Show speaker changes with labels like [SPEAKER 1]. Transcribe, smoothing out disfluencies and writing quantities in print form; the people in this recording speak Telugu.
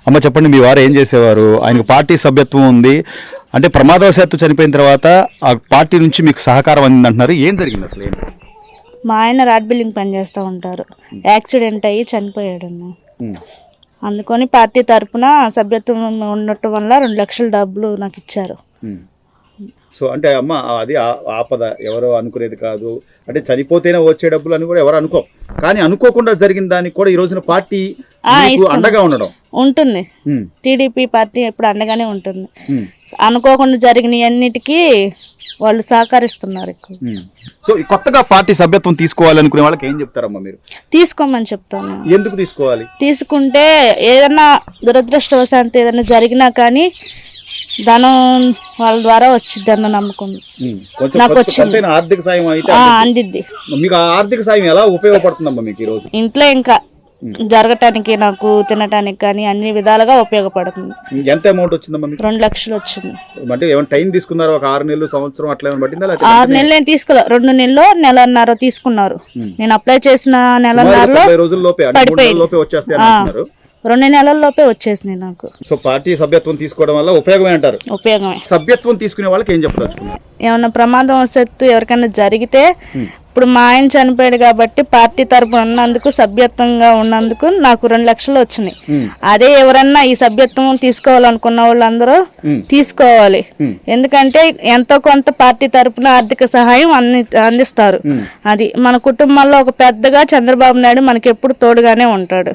[SPEAKER 1] అమ్మ చెప్పండి, మీ వారు ఏం చేసేవారు? ఆయనకు పార్టీ సభ్యత్వం ఉంది అంటే ప్రమాదవశాత్తు చనిపోయిన తర్వాత ఆ పార్టీ నుంచి మీకు సహకారం అందింది అంటున్నారు. ఏం జరిగింది అసలు? ఏంటి?
[SPEAKER 2] మా ఆయన రాడ్ బిల్డింగ్ పని చేస్తూ ఉంటారు, యాక్సిడెంట్ అయ్యి చనిపోయాడు. అందుకని పార్టీ తరపున సభ్యత్వం ఉండటం వల్ల 2 లక్షల డబ్బులు నాకు ఇచ్చారు.
[SPEAKER 1] సో అంటే అమ్మ అది ఆపద ఎవరో అనుకునేది కాదు, అంటే చనిపోతేనే వచ్చే డబ్బులు అని కూడా ఎవరు అనుకో, కానీ అనుకోకుండా జరిగిన దానికి కూడా ఈ రోజున పార్టీ అండగా ఉండడం ఉంటుంది.
[SPEAKER 2] టీడీపీ పార్టీ ఎప్పుడు అండగానే ఉంటుంది. అనుకోకుండా జరిగిన అన్నిటికీ వాళ్ళు సహకరిస్తున్నారు ఎక్కువ.
[SPEAKER 1] సో కొత్తగా పార్టీ సభ్యత్వం తీసుకోవాలనుకునే వాళ్ళకి ఏం చెప్తారమ్మా మీరు?
[SPEAKER 2] తీసుకోమని చెప్తాను.
[SPEAKER 1] ఎందుకు తీసుకోవాలి?
[SPEAKER 2] తీసుకుంటే ఏదన్నా దురదృష్టవశాంతి ఏదైనా జరిగినా కానీ ధనం వాళ్ళ ద్వారా వచ్చింది అన్న నమ్మకం నాకు వచ్చింది.
[SPEAKER 1] ఆర్థిక సాయం అయితే
[SPEAKER 2] అందిద్ది.
[SPEAKER 1] మీకు ఆర్థిక సాయం ఎలా ఉపయోగపడుతుందమ్మా మీకు ఈ రోజు?
[SPEAKER 2] ఇంట్లో ఇంకా జరగటానికి నాకు తినటానికి కానీ అన్ని విధాలుగా ఉపయోగపడుతుంది.
[SPEAKER 1] ఎంత అమౌంట్ వచ్చిందమ్మా మీకు?
[SPEAKER 2] 2 లక్షలు వచ్చింది.
[SPEAKER 1] అంటే ఏమైనా టైం తీసుకున్నారు? ఒక 6 నెలలు సంవత్సరం అట్లా ఏమైనా పట్టిందా?
[SPEAKER 2] 6 నెలలు ఏం తీసుకోలే, 2 నెలలు నెలన్నర తీసుకున్నారు. నేను అప్లై చేసిన నెలన్నరలో
[SPEAKER 1] 90 రోజుల్లోపే 3 నెలల్లోపే వచ్చేస్తాయి అంటున్నారు.
[SPEAKER 2] 2 నెలల్లోపే వచ్చేసినాయి నాకు.
[SPEAKER 1] సో పార్టీ సభ్యత్వం తీసుకోవడం వల్ల ఉపయోగమే అంటారు?
[SPEAKER 2] ఉపయోగమే.
[SPEAKER 1] సభ్యత్వం తీసుకునే వాళ్ళకి ఏం చెప్పదలుచుకున్నారు?
[SPEAKER 2] ఏమన్నా ప్రమాదం వస్తూ ఎవరికైనా జరిగితే, ఇప్పుడు మా ఆయన చనిపోయాడు కాబట్టి పార్టీ తరపున ఉన్నందుకు సభ్యత్వంగా ఉన్నందుకు నాకు 2 లక్షలు వచ్చినాయి. అదే ఎవరన్నా ఈ సభ్యత్వం తీసుకోవాలనుకున్న వాళ్ళందరూ తీసుకోవాలి. ఎందుకంటే ఎంతో కొంత పార్టీ తరపున ఆర్థిక సహాయం అందిస్తారు. అది మన కుటుంబంలో ఒక పెద్దగా చంద్రబాబు నాయుడు మనకి ఎప్పుడు తోడుగానే ఉంటాడు.